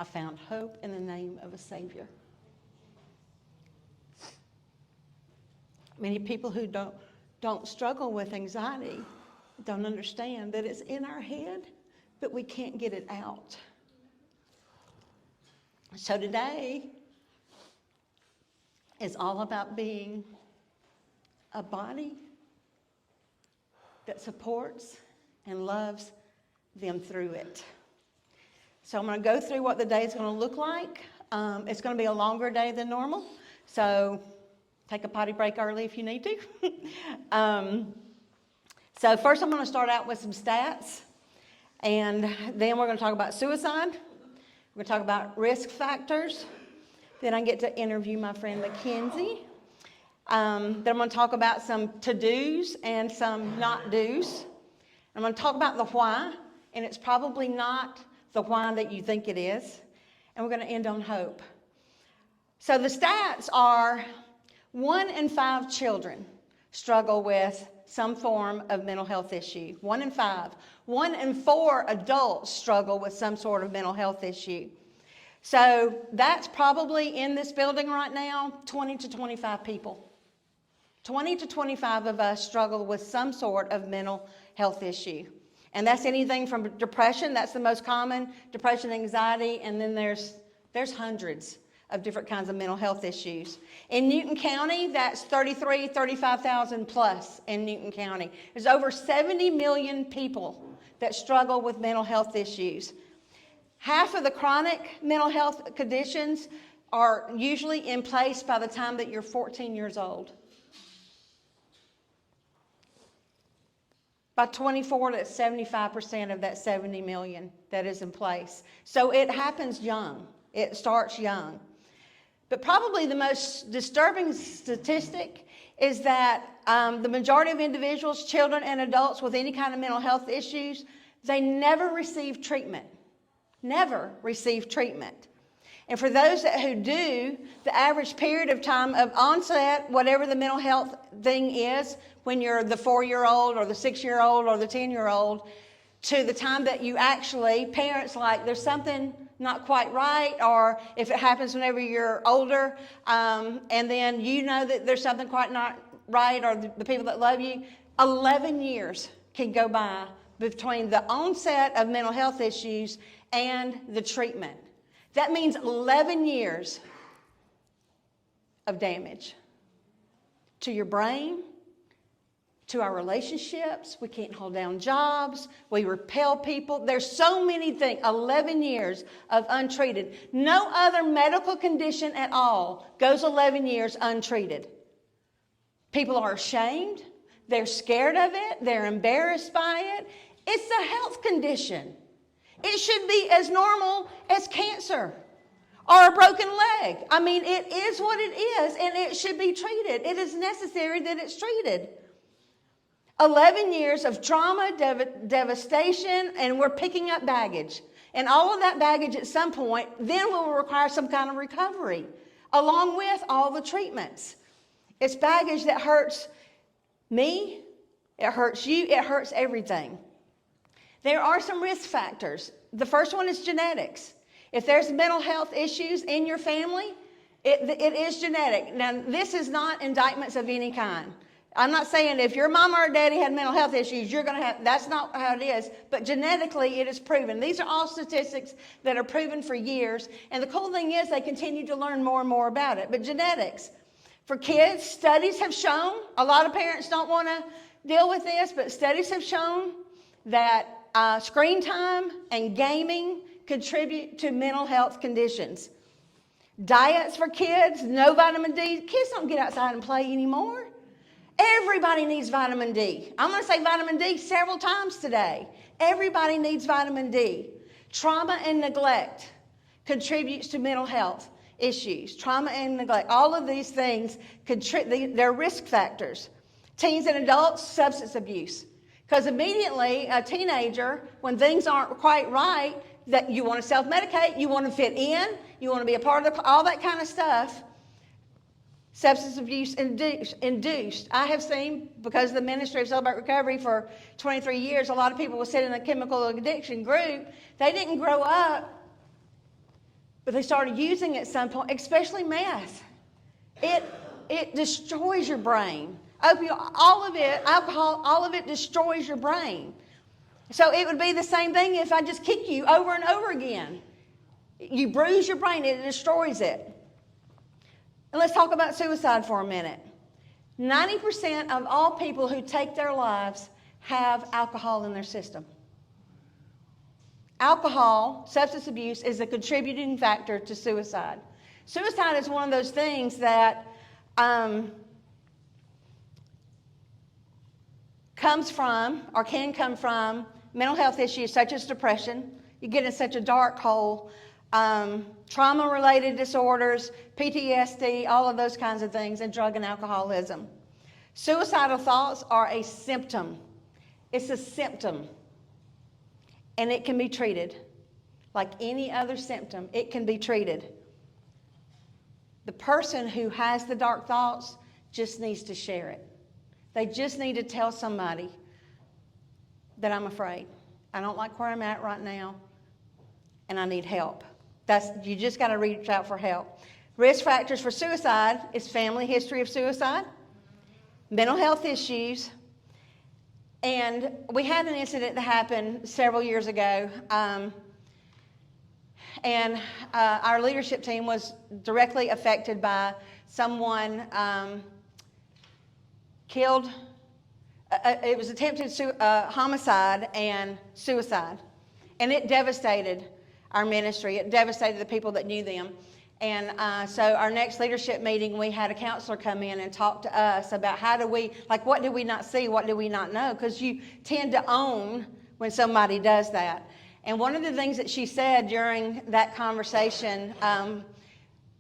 I found hope in the name of a Savior. Many people who don't struggle with anxiety don't understand that it's in our head, but we can't get it out. So today is all about being a body that supports and loves them through it. So I'm going to go through what the day is going to look like. It's going to be a longer day than normal, so take a potty break early if you need to. So first I'm going to start out with some stats, and then we're going to talk about suicide. We're going to talk about risk factors. Then I get to interview my friend Makenzie. Then I'm going to talk about some to-dos and some not-dos. I'm going to talk about the why, and it's probably not the why that you think it is. And we're going to end on hope. So the stats are 1 in 5 children struggle with some form of mental health issue. 1 in 5. 1 in 4 adults struggle with some sort of mental health issue. So that's probably in this building right now, 20 to 25 people. 20 to 25 of us struggle with some sort of mental health issue. And that's anything from depression, that's the most common, depression, anxiety, and then there's hundreds of different kinds of mental health issues. In Newton County, that's 35,000 plus in Newton County. There's over 70 million people that struggle with mental health issues. Half of the chronic mental health conditions are usually in place by the time that you're 14 years old. By 24, that's 75% of that 70 million that is in place. So it happens young. It starts young. But probably the most disturbing statistic is that the majority of individuals, children and adults with any kind of mental health issues, they never receive treatment. Never receive treatment. And for those who do, the average period of time of onset, whatever the mental health thing is, when you're the 4-year-old or the 6-year-old or the 10-year-old, to the time that you actually, parents like, there's something not quite right, or if it happens whenever you're older, and then you know that there's something quite not right, or the people that love you, 11 years can go by between the onset of mental health issues and the treatment. That means 11 years of damage to your brain, to our relationships. We can't hold down jobs. We repel people. There's so many things. 11 years of untreated. No other medical condition at all goes 11 years untreated. People are ashamed. They're scared of it. They're embarrassed by it. It's a health condition. It should be as normal as cancer or a broken leg. I mean, it is what it is, and it should be treated. It is necessary that it's treated. 11 years of trauma, devastation, and we're picking up baggage. And all of that baggage at some point then will require some kind of recovery, along with all the treatments. It's baggage that hurts me, it hurts you, it hurts everything. There are some risk factors. The first one is genetics. If there's mental health issues in your family, it is genetic. Now, this is not indictments of any kind. I'm not saying if your mama or daddy had mental health issues, you're going to have, that's not how it is. But genetically, it is proven. These are all statistics that are proven for years. And the cool thing is they continue to learn more and more about it. But genetics, for kids, studies have shown, a lot of parents don't want to deal with this, but studies have shown that screen time and gaming contribute to mental health conditions. Diets for kids, no vitamin D. Kids don't get outside and play anymore. Everybody needs vitamin D. I'm going to say vitamin D several times today. Everybody needs vitamin D. Trauma and neglect contributes to mental health issues. Trauma and neglect, all of these things, they're risk factors. Teens and adults, substance abuse. Because immediately, a teenager, when things aren't quite right, that you want to self-medicate, you want to fit in, you want to be a part of all that kind of stuff. Substance abuse induced. I have seen, because of the Ministry of Celebrate Recovery for 23 years, a lot of people will sit in the chemical addiction group. They didn't grow up But they started using it at some point, especially meth. It destroys your brain. Opioid, all of it, alcohol, all of it destroys your brain. So it would be the same thing if I just kick you over and over again. You bruise your brain, it destroys it. And let's talk about suicide for a minute. 90% of all people who take their lives have alcohol in their system. Alcohol, substance abuse, is a contributing factor to suicide. Suicide is one of those things that comes from, or can come from, mental health issues such as depression. You get in such a dark hole. Trauma-related disorders, PTSD, all of those kinds of things, and drug and alcoholism. Suicidal thoughts are a symptom. It's a symptom. And it can be treated. Like any other symptom, it can be treated. The person who has the dark thoughts just needs to share it. They just need to tell somebody that I'm afraid. I don't like where I'm at right now, and I need help. You just got to reach out for help. Risk factors for suicide is family history of suicide, mental health issues, and we had an incident that happened several years ago, and our leadership team was directly affected by someone killed. It was attempted homicide and suicide, and it devastated our ministry. It devastated the people that knew them. And so our next leadership meeting, we had a counselor come in and talk to us about what did we not see, what did we not know? Because you tend to own when somebody does that. And one of the things that she said during that conversation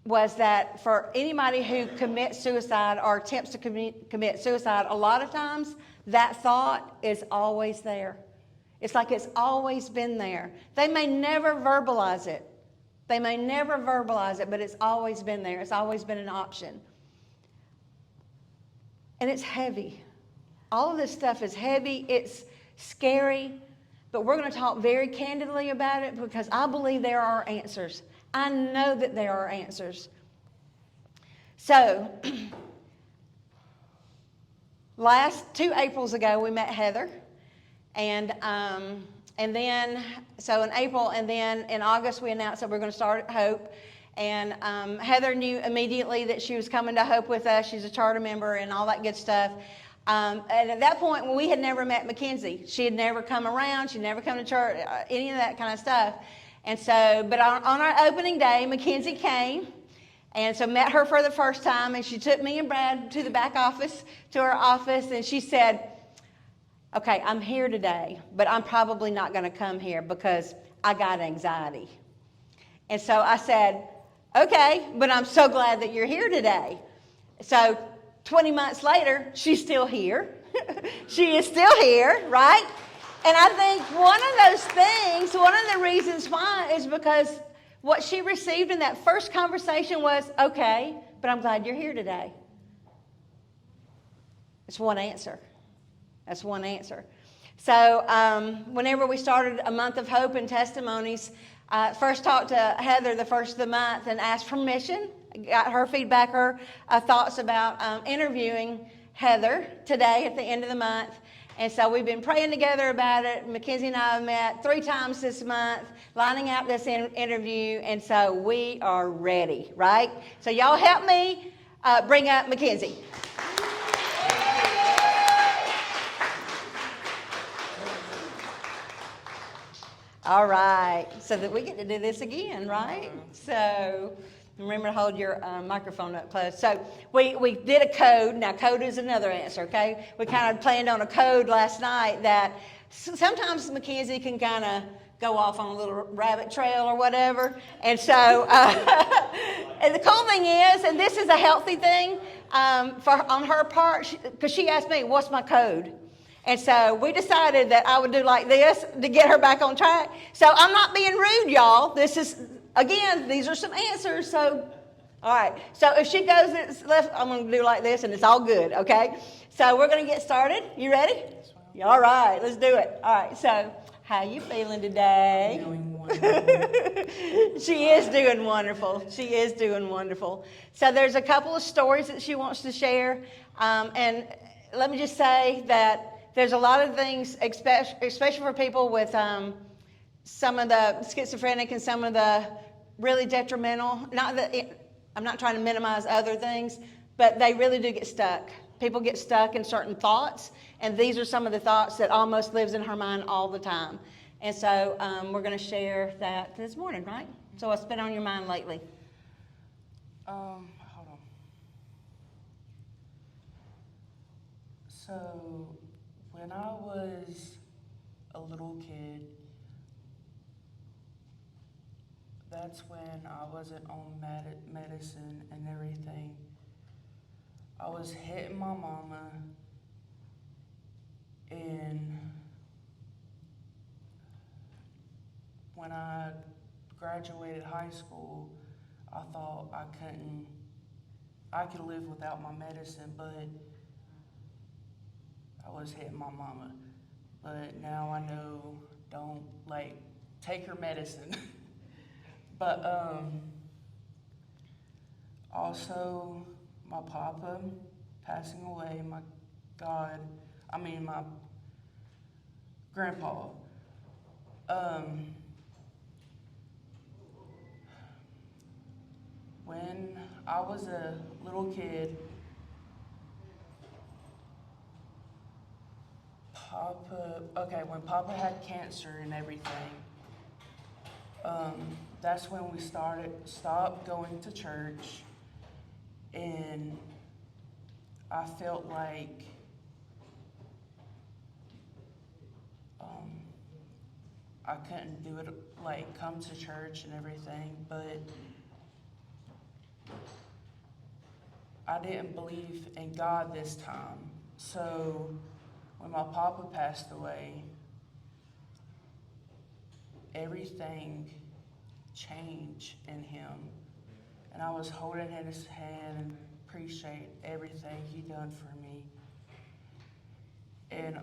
was that for anybody who commits suicide or attempts to commit suicide, a lot of times that thought is always there. It's like it's always been there. They may never verbalize it. But it's always been there. It's always been an option. And it's heavy. All of this stuff is heavy. It's scary. But we're going to talk very candidly about it because I believe there are answers. I know that there are answers. So, last 2 Aprils ago, we met Heather. And then, so in April, and then in August, we announced that we're going to start at Hope. And Heather knew immediately that she was coming to Hope with us. She's a charter member and all that good stuff. And at that point, we had never met Makenzie. She had never come around. She'd never come to church, any of that kind of stuff. And so, but on our opening day, Makenzie came. And so met her for the first time. And she took me and Brad to the back office, to her office. And she said, okay, I'm here today, but I'm probably not going to come here because I got anxiety. And so I said, okay, but I'm so glad that you're here today. So 20 months later, she's still here. She is still here, right? And I think one of those things, one of the reasons why is because what she received in that first conversation was, okay, but I'm glad you're here today. It's one answer. That's one answer. So whenever we started a month of hope and testimonies, first talked to Heather the first of the month and asked permission, got her feedback, her thoughts about interviewing Heather today at the end of the month. And so we've been praying together about it. Makenzie and I have met 3 times this month, lining out this interview. And so we are ready, right? So y'all help me bring up Makenzie. All right, so that we get to do this again, right? So remember to hold your microphone up close. So we did a code. Now, code is another answer, okay? We kind of planned on a code last night that sometimes Makenzie can kind of go off on a little rabbit trail or whatever. And so, and the cool thing is, and this is a healthy thing on her part, because she asked me, what's my code? And so we decided that I would do like this to get her back on track. So I'm not being rude, y'all. This is, again, these are some answers. So, all right. So if she goes left, I'm going to do like this, and it's all good, okay? So we're going to get started. You ready? All right. Let's do it. All right. So How you feeling today? Doing wonderful. She is doing wonderful. She is doing wonderful. So there's a couple of stories that she wants to share. And let me just say that there's a lot of things, especially for people with some of the schizophrenic and some of the really detrimental. I'm not trying to minimize other things, but they really do get stuck. People get stuck in certain thoughts, and these are some of the thoughts that almost lives in her mind all the time. And so we're going to share that this morning, right? So what's been on your mind lately? Hold on. So, when I was a little kid, that's when I wasn't on medicine and everything. I was hitting my mama, and when I graduated high school, I thought I could live without my medicine, but I was hitting my mama. But now I know, don't take her medicine. But also my papa passing away, my grandpa. When I was a little kid, when Papa had cancer and everything, that's when we stopped going to church, and I felt like I couldn't do it, come to church and everything, but I didn't believe in God this time. So when my papa passed away, everything changed in him. And I was holding his hand and appreciate everything he done for me. And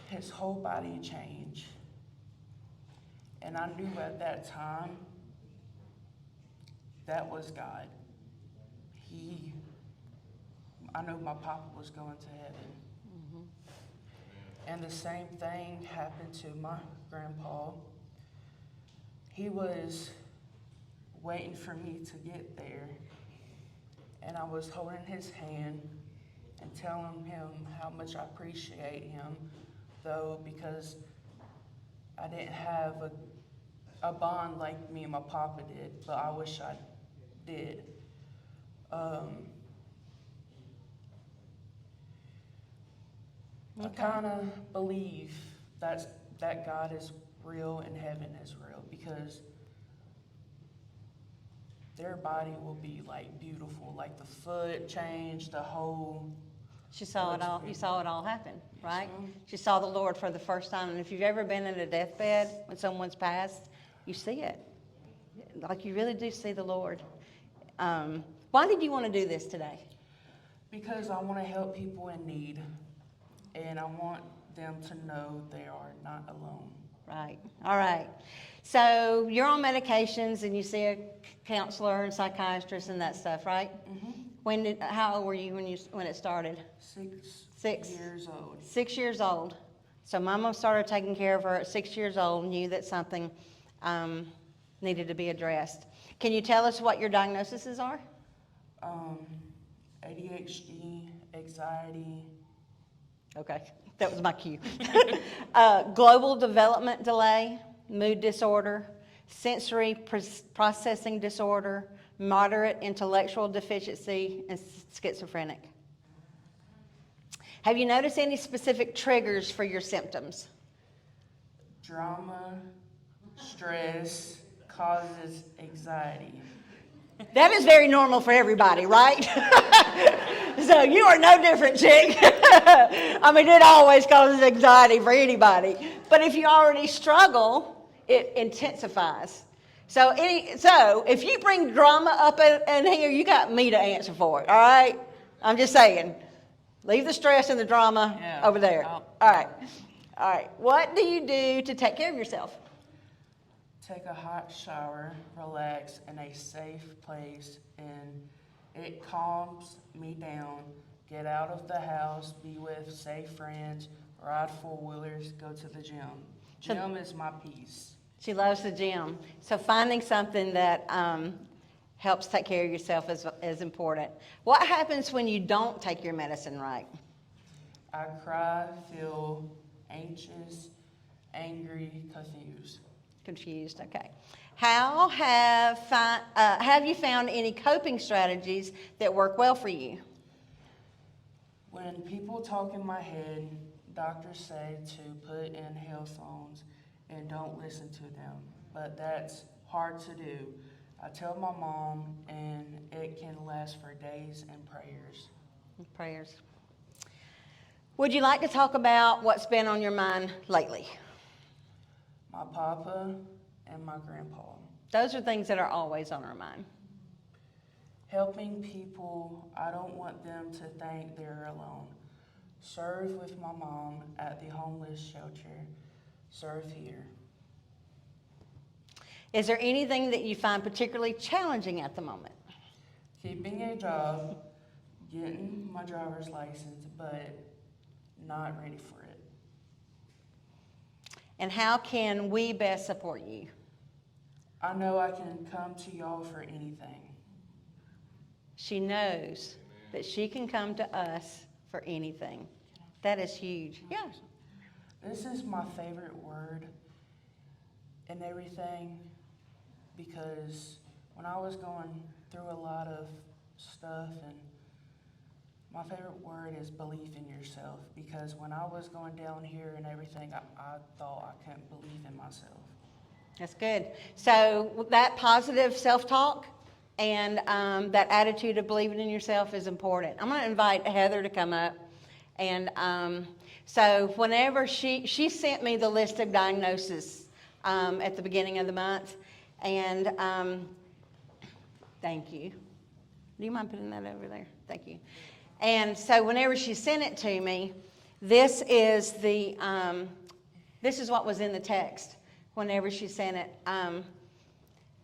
his whole body changed. And I knew at that time that was God. I know my papa was going to heaven. Mm-hmm. And the same thing happened to my grandpa. He was waiting for me to get there. And I was holding his hand and telling him how much I appreciate him, though, because I didn't have a bond like me and my papa did, but I wish I did. I kind of believe that God is real and heaven is real, because their body will be beautiful, the foot change, the whole. She saw it all. You saw it all happen, right? Yes, she saw the Lord for the first time. And if you've ever been in a deathbed when someone's passed, you see it. You really do see the Lord. Why did you want to do this today? Because I want to help people in need, and I want them to know they are not alone. Right. All right. So you're on medications, and you see a counselor and psychiatrist and that stuff, right? Mm-hmm. How old were you when it started? 6 years old. 6 years old. So Mama started taking care of her at 6 years old, knew that something needed to be addressed. Can you tell us what your diagnoses are? ADHD, anxiety. Okay, that was my cue. Global development delay, mood disorder, sensory processing disorder, moderate intellectual deficiency, and schizophrenic. Have you noticed any specific triggers for your symptoms? Drama, stress causes anxiety. That is very normal for everybody, right? So you are no different, chick. It always causes anxiety for anybody. But if you already struggle, it intensifies. So if you bring drama up in here, you got me to answer for it, all right? I'm just saying. Leave the stress and the drama Yeah. over there. I'll- All right. All right. What do you do to take care of yourself? Take a hot shower, relax in a safe place, and it calms me down. Get out of the house, be with safe friends, ride four-wheelers, go to the gym. So- Gym is my peace. She loves the gym. So finding something that helps take care of yourself is important. What happens when you don't take your medicine right? I cry, feel anxious, angry, confused. Confused, okay. How have you found any coping strategies that work well for you? When people talk in my head, doctors say to put in headphones and don't listen to them, but that's hard to do. I tell my mom, and it can last for days and prayers. Prayers. Would you like to talk about what's been on your mind lately? My papa and my grandpa. Those are things that are always on our mind. Helping people, I don't want them to think they're alone. Serve with my mom at the homeless shelter. Serve here. Is there anything that you find particularly challenging at the moment? Keeping a job, getting my driver's license, but not ready for it. And how can we best support you? I know I can come to y'all for anything. She knows that she can come to us for anything. That is huge. Yeah. This is my favorite word and everything, because when I was going through a lot of stuff, and my favorite word is belief in yourself, because when I was going down here and everything, I thought I couldn't believe in myself. That's good. So that positive self-talk and that attitude of believing in yourself is important. I'm going to invite Heather to come up. And so whenever she sent me the list of diagnoses at the beginning of the month. And thank you. Do you mind putting that over there? Thank you. And so whenever she sent it to me, this is what was in the text whenever she sent it.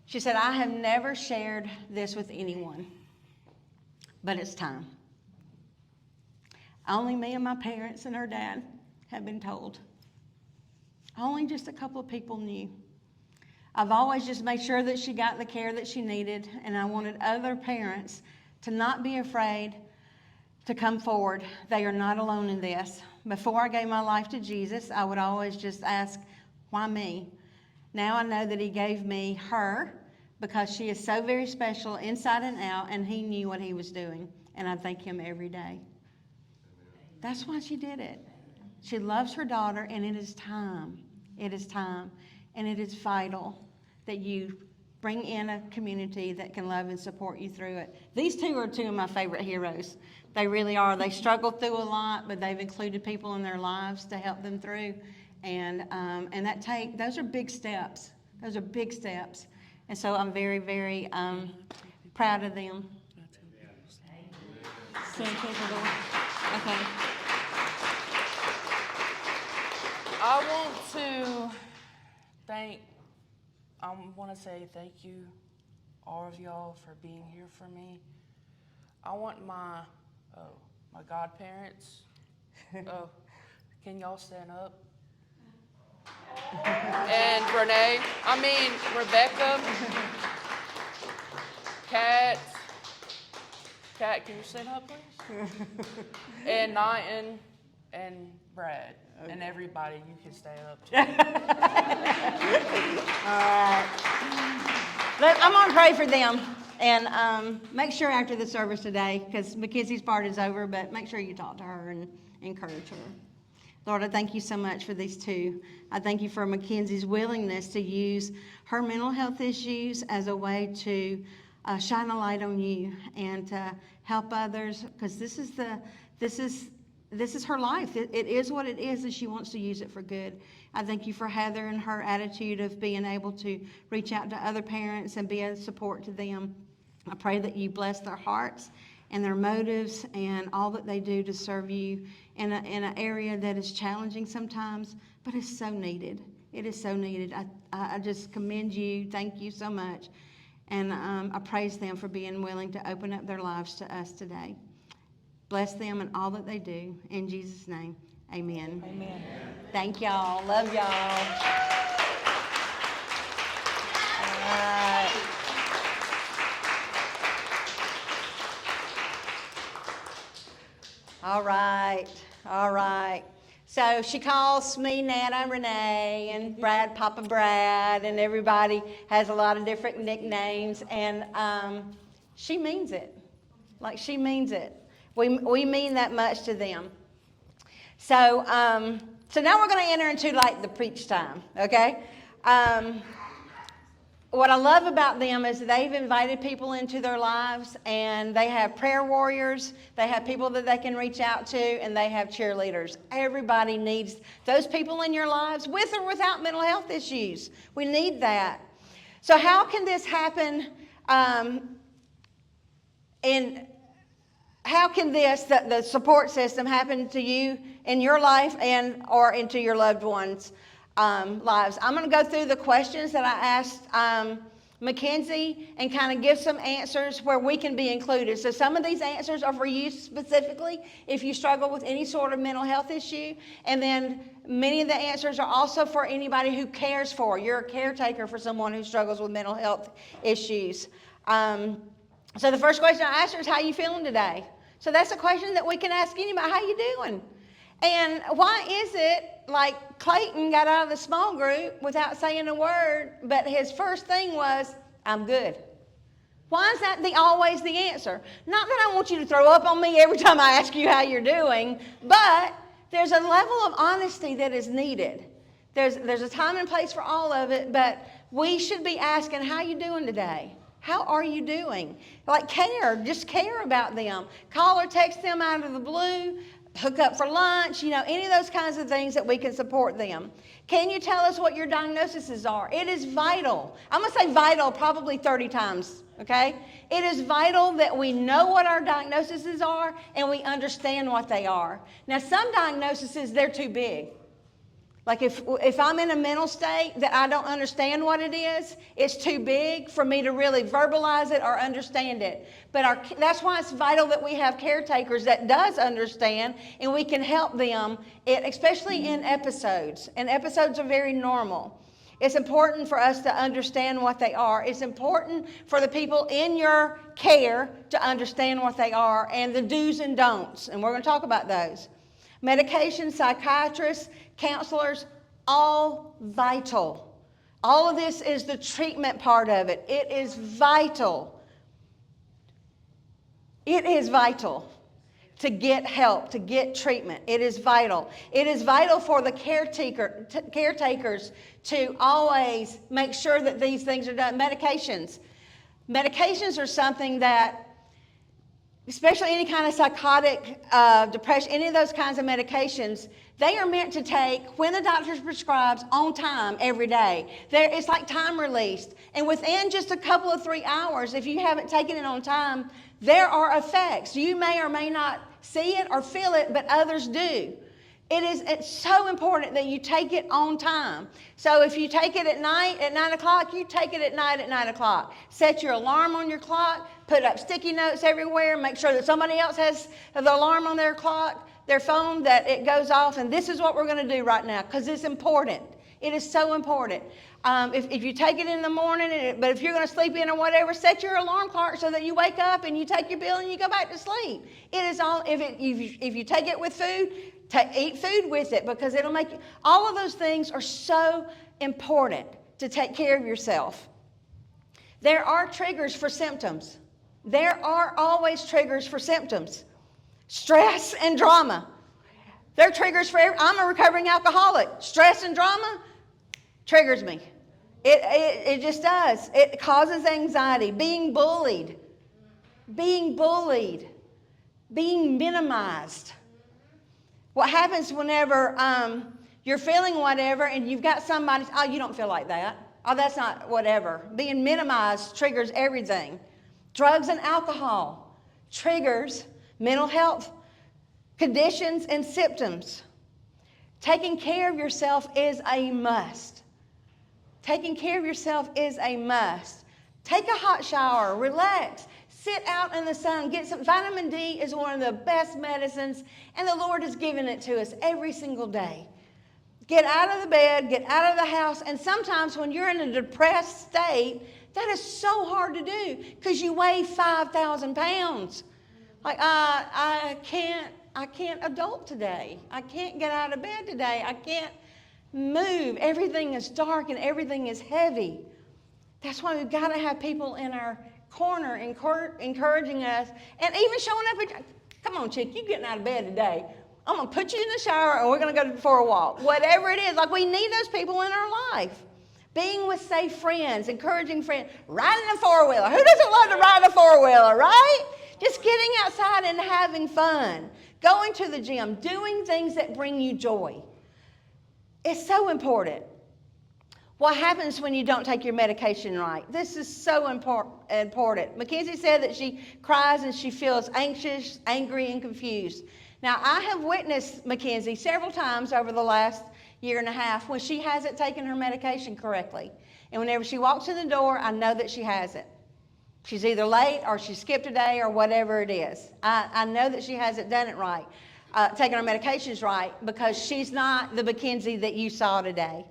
She said, I have never shared this with anyone, but it's time. Only me and my parents and her dad have been told. Only just a couple of people knew. I've always just made sure that she got the care that she needed, and I wanted other parents to not be afraid to come forward. They are not alone in this. Before I gave my life to Jesus, I would always just ask, why me? Now I know that he gave me her because she is so very special inside and out, and he knew what he was doing, and I thank him every day. That's why she did it. She loves her daughter, and it is time. It is time, and it is vital that you bring in a community that can love and support you through it. These two are two of my favorite heroes. They really are. They struggled through a lot, but they've included people in their lives to help them through. And those are big steps. Those are big steps. And so I'm very, very proud of them. Okay. I want to say thank you, all of y'all, for being here for me. I want my godparents. Can y'all stand up? And Renee, Rebecca, Kat, can you stand up, please? And Nighton and Brad. Okay. And everybody, you can stay up too. All right. I'm going to pray for them. And make sure after the service today, because Mackenzie's part is over, but make sure you talk to her and encourage her. Lord, I thank you so much for these two. I thank you for Mackenzie's willingness to use her mental health issues as a way to shine a light on you and to help others, because this is her life. It is what it is, and she wants to use it for good. I thank you for Heather and her attitude of being able to reach out to other parents and be a support to them. I pray that you bless their hearts and their motives and all that they do to serve you in an area that is challenging sometimes, but it's so needed. It is so needed. I just commend you. Thank you so much. And I praise them for being willing to open up their lives to us today. Bless them and all that they do. In Jesus' name, amen. Amen. Thank y'all. Love y'all. All right. All right. All right. So she calls me Nana Renee and Brad Papa Brad, and everybody has a lot of different nicknames, and she means it. Like, she means it. We mean that much to them. So so now we're going to enter into like the preach time, okay? What I love about them is they've invited people into their lives, and they have prayer warriors, they have people that they can reach out to, and they have cheerleaders. Everybody needs those people in your lives, with or without mental health issues. We need that. So how can this happen? And how can the support system, happen to you in your life and or into your loved ones' lives? I'm going to go through the questions that I asked Makenzie and kind of give some answers where we can be included. So some of these answers are for you specifically if you struggle with any sort of mental health issue. And then many of the answers are also for anybody who cares for. You're a caretaker for someone who struggles with mental health issues. So the first question I asked her is, how you feeling today? So that's a question that we can ask anybody. How you doing? And why is it, like, Clayton got out of the small group without saying a word, but his first thing was, I'm good? Why is that always the answer? Not that I want you to throw up on me every time I ask you how you're doing, but there's a level of honesty that is needed. There's a time and place for all of it, but we should be asking, how you doing today? How are you doing? Like, just care about them. Call or text them out of the blue. Hook up for lunch, any of those kinds of things that we can support them. Can you tell us what your diagnoses are? It is vital. I'm going to say vital probably 30 times, okay? It is vital that we know what our diagnoses are and we understand what they are. Now, some diagnoses, they're too big. Like if I'm in a mental state that I don't understand what it is, it's too big for me to really verbalize it or understand it. But that's why it's vital that we have caretakers that does understand, and we can help them, especially in episodes. And episodes are very normal. It's important for us to understand what they are. It's important for the people in your care to understand what they are and the do's and don'ts. And we're going to talk about those. Medication, psychiatrists, counselors, all vital. All of this is the treatment part of it. It is vital. It is vital to get help, to get treatment. It is vital. It is vital for the caretakers to always make sure that these things are done. Medications. Medications are something that, especially any kind of psychotic depression, any of those kinds of medications, they are meant to take when the doctor prescribes on time every day. It's like time released. And within just a couple of 3 hours, if you haven't taken it on time, there are effects. You may or may not see it or feel it, but others do. It's so important that you take it on time. So if you take it at night at 9 o'clock, you take it at night at 9 o'clock. Set your alarm on your clock, put up sticky notes everywhere, make sure that somebody else has the alarm on their clock, their phone, that it goes off, and this is what we're going to do right now because it's important. It is so important. If you take it in the morning, but if you're going to sleep in or whatever, set your alarm clock so that you wake up and you take your pill and you go back to sleep. It is all. If you take it with food, eat food with it because it'll make you. All of those things are so important to take care of yourself. There are triggers for symptoms. There are always triggers for symptoms. Stress and drama. They're triggers for I'm a recovering alcoholic. Stress and drama triggers me. It just does. It causes anxiety. Being bullied. Being minimized. What happens whenever you're feeling whatever and you've got somebody, oh, you don't feel like that. Oh, that's not whatever. Being minimized triggers everything. Drugs and alcohol. triggers mental health conditions and symptoms. Taking care of yourself is a must. Taking care of yourself is a must. Take a hot shower, relax, sit out in the sun, get some vitamin D is one of the best medicines, and the Lord has given it to us every single day. Get out of the bed, get out of the house, and sometimes when you're in a depressed state, that is so hard to do because you weigh 5,000 pounds. Like, I can't adult today. I can't get out of bed today. I can't move. Everything is dark and everything is heavy. That's why we've got to have people in our corner encouraging us and even showing up. Come on, chick, you getting out of bed today. I'm going to put you in the shower or we're going to go for a walk. Whatever it is, like we need those people in our life. Being with safe friends, encouraging friends, riding a four-wheeler. Who doesn't love to ride a four-wheeler, right? Just getting outside and having fun. Going to the gym, doing things that bring you joy. It's so important. What happens when you don't take your medication right? This is so important. Makenzie said that she cries and she feels anxious, angry, and confused. Now, I have witnessed Makenzie several times over the last year and a half when she hasn't taken her medication correctly. And whenever she walks in the door, I know that she hasn't. She's either late or she skipped a day or whatever it is. I know that she hasn't done it right, taken her medications right, because she's not the Makenzie that you saw today.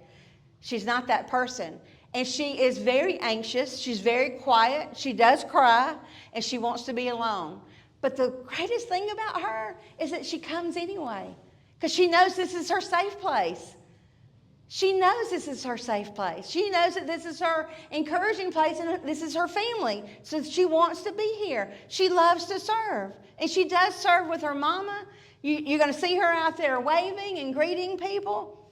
She's not that person. And she is very anxious. She's very quiet. She does cry, and she wants to be alone. But the greatest thing about her is that she comes anyway because she knows this is her safe place. She knows this is her safe place. She knows that this is her encouraging place and this is her family. So she wants to be here. She loves to serve. And she does serve with her mama. You're going to see her out there waving and greeting people.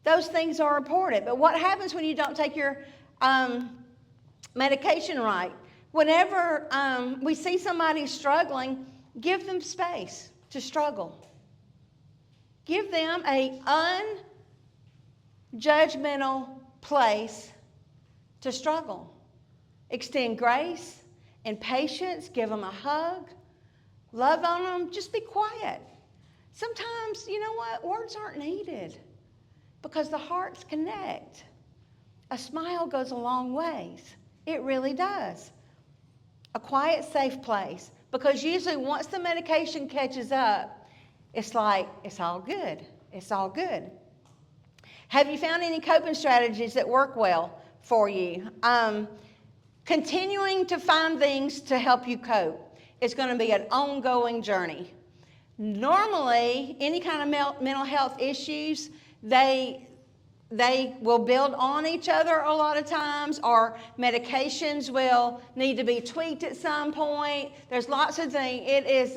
Those things are important. But what happens when you don't take your medication right? Whenever we see somebody struggling, give them space to struggle. Give them an unjudgmental place to struggle. Extend grace and patience. Give them a hug. Love on them. Just be quiet. Sometimes, you know what? Words aren't needed because the hearts connect. A smile goes a long ways. It really does. A quiet, safe place. Because usually once the medication catches up, it's like, it's all good. It's all good. Have you found any coping strategies that work well for you? Continuing to find things to help you cope is going to be an ongoing journey. Normally, any kind of mental health issues, they will build on each other a lot of times, or medications will need to be tweaked at some point. There's lots of things. It is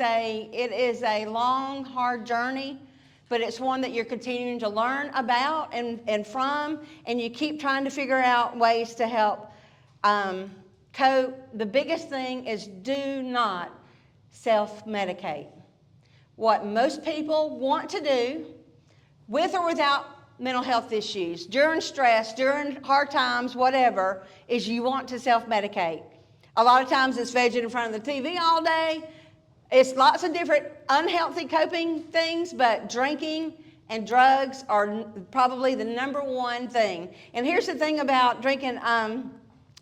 a long, hard journey, but it's one that you're continuing to learn about and from, and you keep trying to figure out ways to help cope. The biggest thing is do not self-medicate. What most people want to do, with or without mental health issues, during stress, during hard times, whatever, is you want to self-medicate. A lot of times it's vegging in front of the TV all day. It's lots of different unhealthy coping things, but drinking and drugs are probably the number one thing. And here's the thing about drinking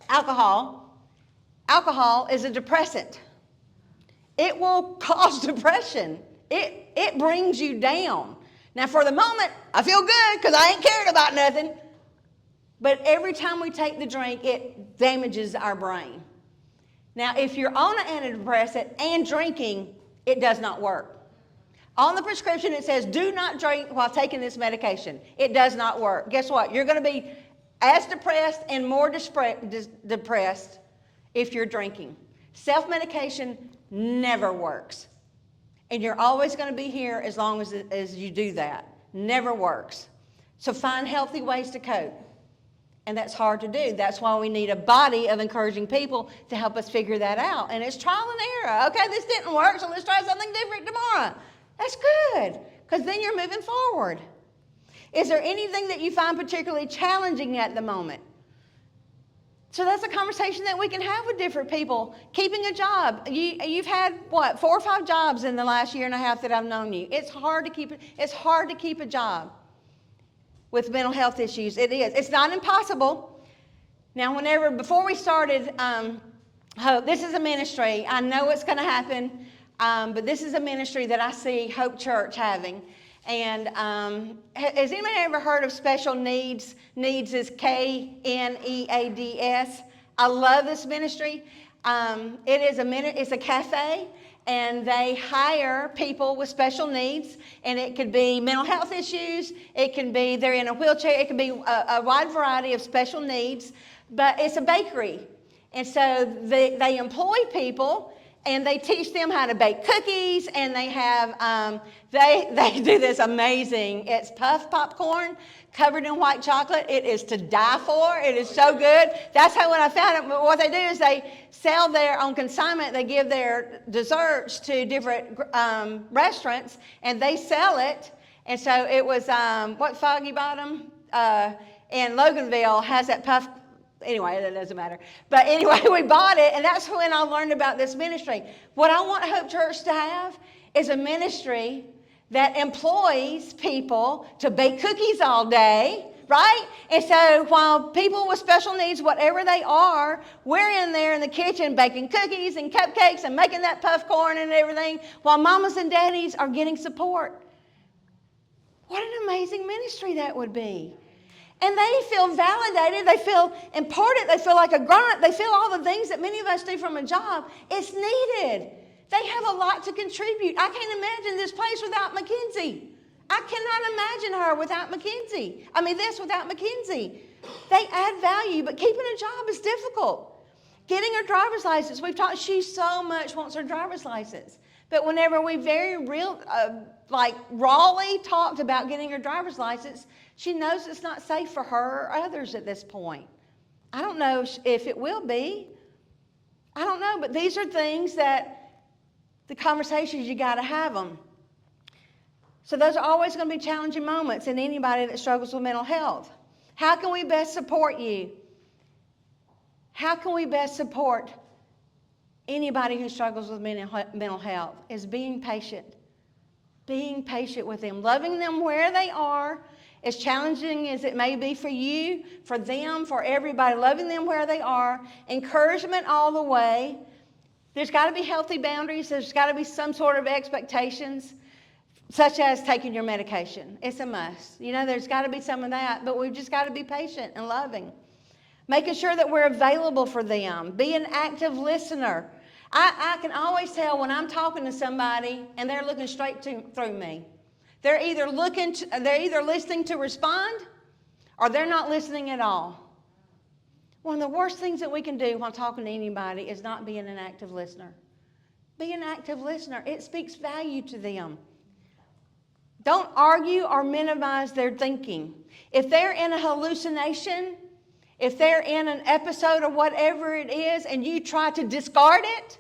alcohol. Alcohol is a depressant. It will cause depression. It brings you down. Now, for the moment, I feel good because I ain't caring about nothing. But every time we take the drink, it damages our brain. Now, if you're on an antidepressant and drinking, it does not work. On the prescription, it says, do not drink while taking this medication. It does not work. Guess what? You're going to be as depressed and more depressed if you're drinking. Self-medication never works. And you're always going to be here as long as you do that. Never works. So find healthy ways to cope. And that's hard to do. That's why we need a body of encouraging people to help us figure that out. And it's trial and error. Okay, this didn't work, so let's try something different tomorrow. That's good, because then you're moving forward. Is there anything that you find particularly challenging at the moment? So that's a conversation that we can have with different people. Keeping a job. You've had, 4 or 5 jobs in the last year and a half that I've known you. It's hard to keep a job with mental health issues. It is. It's not impossible. Now, before we started Hope, this is a ministry. I know it's going to happen, but this is a ministry that I see Hope Church having. And has anybody ever heard of special needs? Needs is KNEADS. I love this ministry. It's a cafe, and they hire people with special needs, and it could be mental health issues. It can be they're in a wheelchair. It can be a wide variety of special needs, but it's a bakery. And so they employ people, and they teach them how to bake cookies, and they have, they do this amazing, it's puff popcorn covered in white chocolate. It is to die for. It is so good. That's how when I found it, but what they do is they sell on consignment, they give their desserts to different restaurants, and they sell it. And so it was, Foggy Bottom in Loganville has that puff. Anyway, that doesn't matter. But anyway, we bought it, and that's when I learned about this ministry. What I want Hope Church to have is a ministry that employs people to bake cookies all day, right? And so while people with special needs, whatever they are, we're in there in the kitchen baking cookies and cupcakes and making that puff corn and everything, while mamas and daddies are getting support. What an amazing ministry that would be. And they feel validated, they feel important, they feel like a grown-up, they feel all the things that many of us do from a job. It's needed. They have a lot to contribute. I can't imagine this place without Makenzie. I cannot imagine her without Makenzie. This without Makenzie. They add value, but keeping a job is difficult. Getting her driver's license, she so much wants her driver's license. But whenever we rawly talked about getting her driver's license, she knows it's not safe for her or others at this point. I don't know if it will be. I don't know, but these are things that the conversations, you got to have them. So those are always going to be challenging moments in anybody that struggles with mental health. How can we best support you? How can we best support anybody who struggles with mental health? Is being patient. Being patient with them, loving them where they are, as challenging as it may be for you, for them, for everybody, loving them where they are, encouragement all the way. There's got to be healthy boundaries. There's got to be some sort of expectations, such as taking your medication. It's a must. There's got to be some of that, but we've just got to be patient and loving. Making sure that we're available for them. Be an active listener. I can always tell when I'm talking to somebody and they're looking straight through me. They're either listening to respond, or they're not listening at all. One of the worst things that we can do while talking to anybody is not being an active listener. Be an active listener. It speaks value to them. Don't argue or minimize their thinking. If they're in a hallucination, if they're in an episode or whatever it is, and you try to discard it,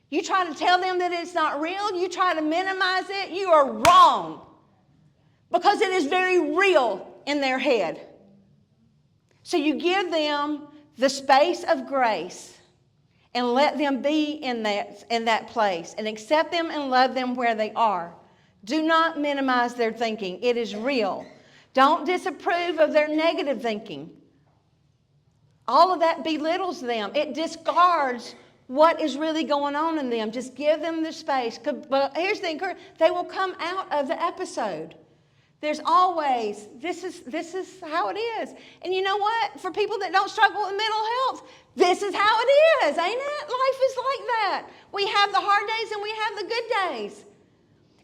you try to tell them that it's not real, you try to minimize it, you are wrong. Because it is very real in their head. So you give them the space of grace and let them be in that place and accept them and love them where they are. Do not minimize their thinking. It is real. Don't disapprove of their negative thinking. All of that belittles them. It discards what is really going on in them. Just give them the space. But here's the encouragement. They will come out of the episode. There's always, this is how it is. And you know what? For people that don't struggle with mental health, this is how it is, ain't it? Life is like that. We have the hard days and we have the good days.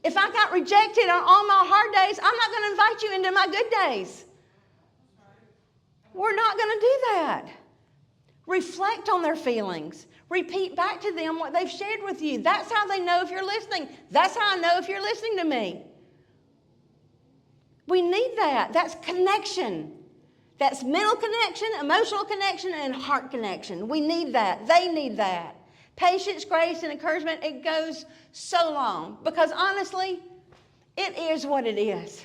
If I got rejected on all my hard days, I'm not going to invite you into my good days. We're not going to do that. Reflect on their feelings. Repeat back to them what they've shared with you. That's how they know if you're listening. That's how I know if you're listening to me. We need that. That's connection. That's mental connection, emotional connection, and heart connection. We need that. They need that. Patience, grace, and encouragement, it goes so long. Because honestly, it is what it is.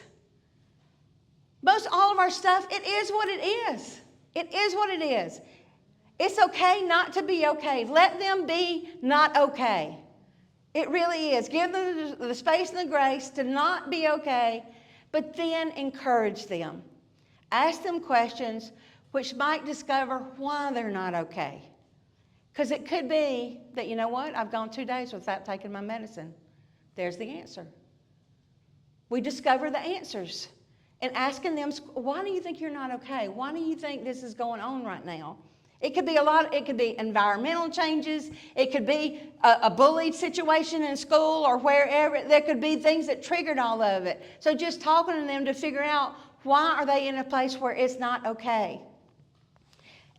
Most all of our stuff, it is what it is. It is what it is. It's okay not to be okay. Let them be not okay. It really is. Give them the space and the grace to not be okay, but then encourage them. Ask them questions which might discover why they're not okay. Because it could be that, you know what, I've gone 2 days without taking my medicine. There's the answer. We discover the answers. And asking them, why do you think you're not okay? Why do you think this is going on right now? It could be it could be environmental changes. It could be a bullied situation in school or wherever. There could be things that triggered all of it. So just talking to them to figure out why are they in a place where it's not okay.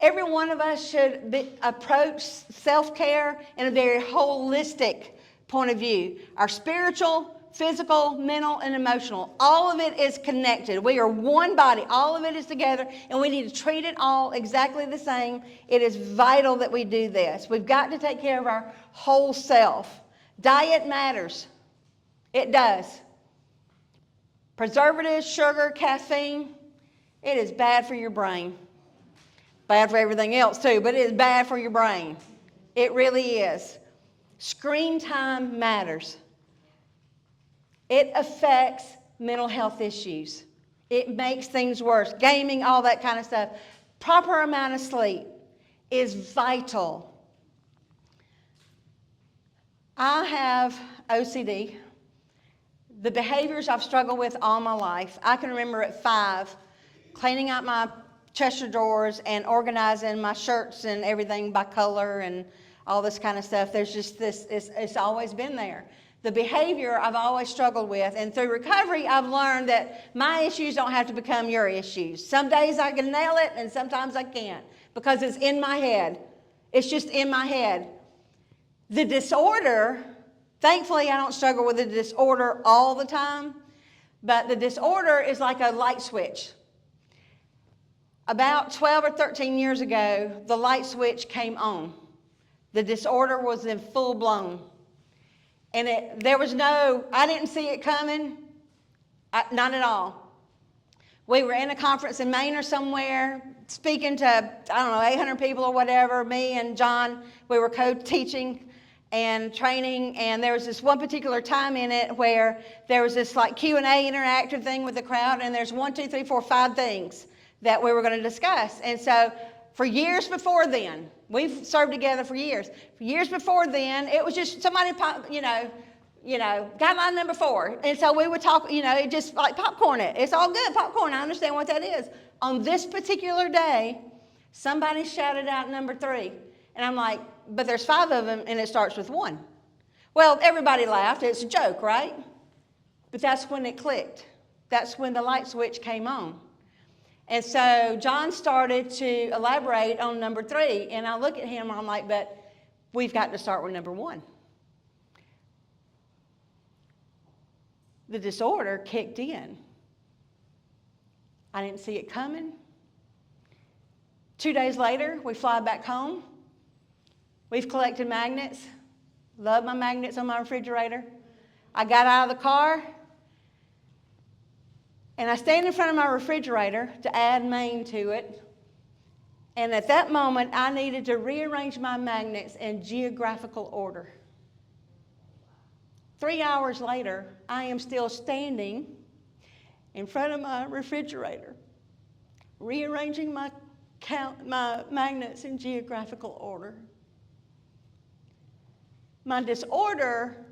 Every one of us should approach self-care in a very holistic point of view. Our spiritual, physical, mental, and emotional. All of it is connected. We are one body. All of it is together, and we need to treat it all exactly the same. It is vital that we do this. We've got to take care of our whole self. Diet matters. It does. Preservatives, sugar, caffeine, it is bad for your brain. Bad for everything else too, but it is bad for your brain. It really is. Screen time matters. It affects mental health issues. It makes things worse. Gaming, all that kind of stuff. Proper amount of sleep is vital. I have OCD. The behaviors I've struggled with all my life. I can remember at 5, cleaning out my Cheshire drawers and organizing my shirts and everything by color and all this kind of stuff. There's just this, it's always been there. The behavior I've always struggled with, and through recovery, I've learned that my issues don't have to become your issues. Some days I can nail it, and sometimes I can't, because it's in my head. It's just in my head. The disorder, thankfully I don't struggle with the disorder all the time, but the disorder is like a light switch. About 12 or 13 years ago, the light switch came on. The disorder was in full blown. And I didn't see it coming, not at all. We were in a conference in Maine or somewhere, speaking to, 800 people or whatever. Me and John, we were co-teaching and training, and there was this one particular time in it where there was this like Q&A interactive thing with the crowd, and there's 1, 2, 3, 4, 5 things that we were going to discuss. And so for years before then, we've served together for years. For years before then, it was just somebody, guideline number 4. And so we would talk, it just like popcorn it. It's all good, popcorn. I understand what that is. On this particular day, somebody shouted out number 3. And I'm like, but there's 5 of them, and it starts with 1. Well, everybody laughed. It's a joke, right? But that's when it clicked. That's when the light switch came on. And so John started to elaborate on number 3, and I look at him and I'm like, but we've got to start with number 1. The disorder kicked in. I didn't see it coming. 2 days later, we fly back home. We've collected magnets. Love my magnets on my refrigerator. I got out of the car, and I stand in front of my refrigerator to add Maine to it. And at that moment, I needed to rearrange my magnets in geographical order. 3 hours later, I am still standing in front of my refrigerator, rearranging my magnets in geographical order. My disorder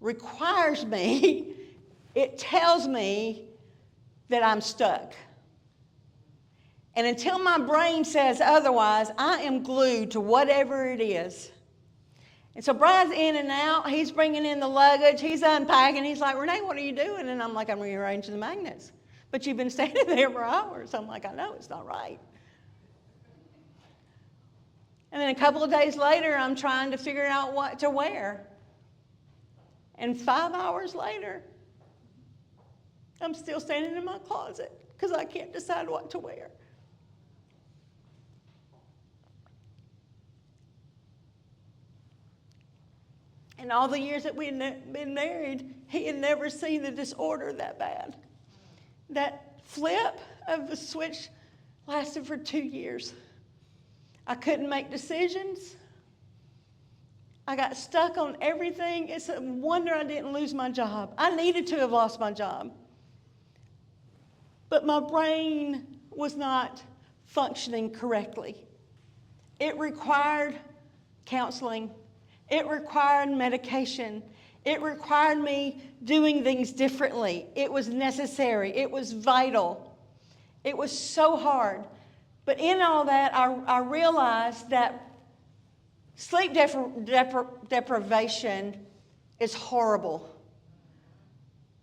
requires me, it tells me that I'm stuck. And until my brain says otherwise, I am glued to whatever it is. And so Brad's in and out. He's bringing in the luggage. He's unpacking. He's like, Renee, what are you doing? And I'm like, I'm rearranging the magnets. But you've been standing there for hours. I'm like, I know, it's not right. And then a couple of days later, I'm trying to figure out what to wear. And 5 hours later, I'm still standing in my closet because I can't decide what to wear. In all the years that we had been married, he had never seen the disorder that bad. That flip of the switch lasted for 2 years. I couldn't make decisions. I got stuck on everything. It's a wonder I didn't lose my job. I needed to have lost my job. But my brain was not functioning correctly. It required counseling. It required medication. It required me doing things differently. It was necessary. It was vital. It was so hard. But in all that, I realized that sleep deprivation is horrible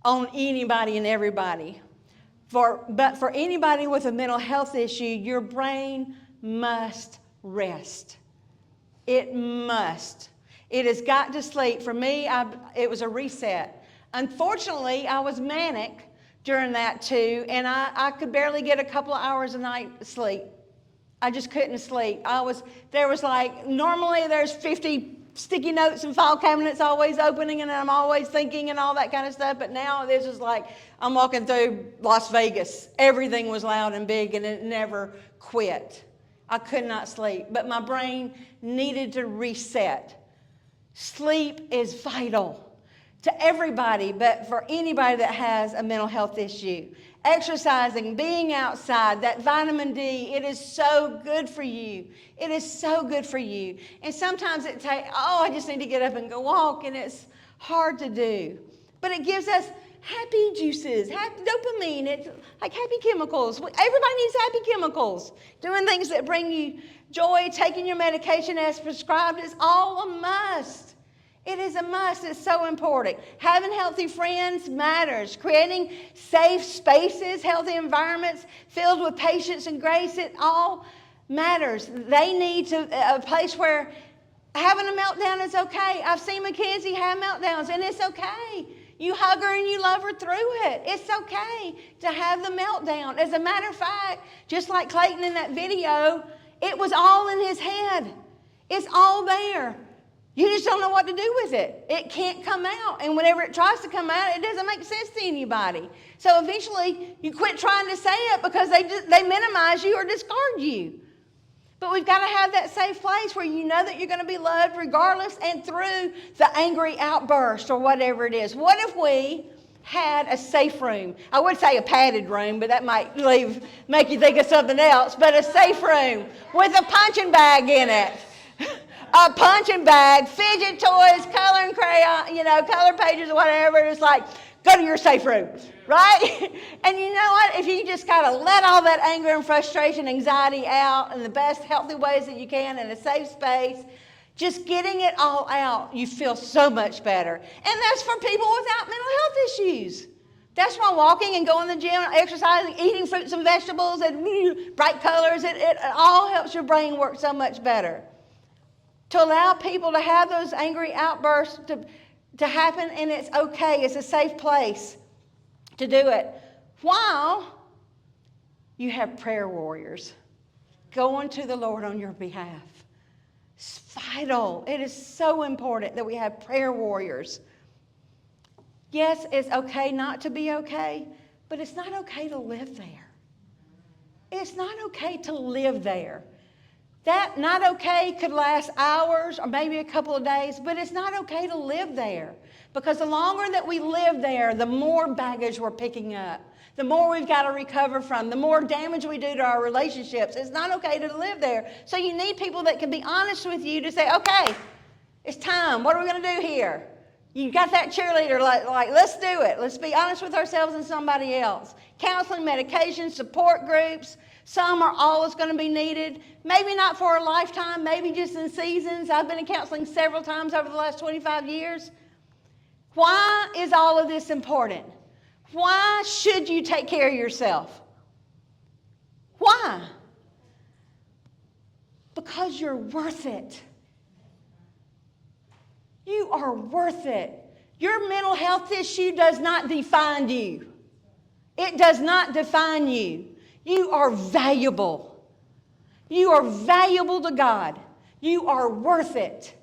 on anybody and everybody. But for anybody with a mental health issue, your brain must rest. It must. It has got to sleep. For me, it was a reset. Unfortunately, I was manic during that too, and I could barely get a couple of hours a night sleep. I just couldn't sleep. Normally there's 50 sticky notes and file cabinets always opening, and I'm always thinking and all that kind of stuff. But now this is like I'm walking through Las Vegas. Everything was loud and big, and it never quit. I could not sleep, but my brain needed to reset. Sleep is vital to everybody, but for anybody that has a mental health issue. Exercising, being outside, that vitamin D, it is so good for you. It is so good for you. And sometimes I just need to get up and go walk, and it's hard to do. But it gives us happy juices, dopamine, it's like happy chemicals. Everybody needs happy chemicals. Doing things that bring you joy, taking your medication as prescribed is all a must. It is a must. It's so important. Having healthy friends matters. Creating safe spaces, healthy environments filled with patience and grace, it all matters. They need a place where having a meltdown is okay. I've seen Makenzie have meltdowns, and it's okay. You hug her and you love her through it. It's okay to have the meltdown. As a matter of fact, just like Clayton in that video, it was all in his head. It's all there. You just don't know what to do with it. It can't come out. And whenever it tries to come out, it doesn't make sense to anybody. So eventually, you quit trying to say it because they minimize you or discard you. But we've got to have that safe place where you know that you're going to be loved regardless and through the angry outburst or whatever it is. What if we had a safe room? I would say a padded room, but that might make you think of something else. But a safe room with a punching bag in it. A punching bag, fidget toys, coloring crayon, color pages or whatever. It's like, go to your safe room, right? And you know what? If you just kind of let all that anger and frustration, anxiety out in the best healthy ways that you can in a safe space, just getting it all out, you feel so much better. And that's for people without mental health issues. That's why walking and going to the gym, exercising, eating fruits and vegetables and bright colors, it all helps your brain work so much better. To allow people to have those angry outbursts to happen, and it's okay. It's a safe place to do it. While you have prayer warriors going to the Lord on your behalf. It's vital. It is so important that we have prayer warriors. Yes, it's okay not to be okay, but it's not okay to live there. It's not okay to live there. That not okay could last hours or maybe a couple of days, but it's not okay to live there. Because the longer that we live there, the more baggage we're picking up, the more we've got to recover from, the more damage we do to our relationships. It's not okay to live there. So you need people that can be honest with you to say, okay, it's time. What are we going to do here? You got that cheerleader, like, let's do it. Let's be honest with ourselves and somebody else. Counseling, medication, support groups. Some are always going to be needed. Maybe not for a lifetime, maybe just in seasons. I've been in counseling several times over the last 25 years. Why is all of this important? Why should you take care of yourself? Why? Because you're worth it. You are worth it. Your mental health issue does not define you. It does not define you. You are valuable. You are valuable to God. You are worth it.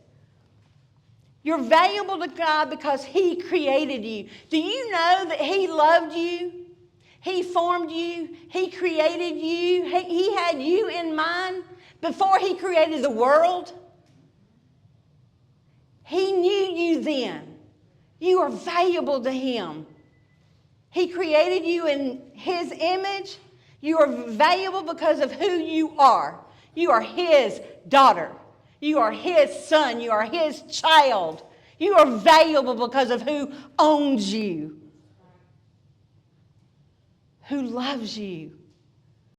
You're valuable to God because He created you. Do you know that He loved you? He formed you. He created you. He had you in mind Before he created the world, he knew you then. You are valuable to him. He created you in his image. You are valuable because of who you are. You are his daughter. You are his son. You are his child. You are valuable because of who owns you, who loves you.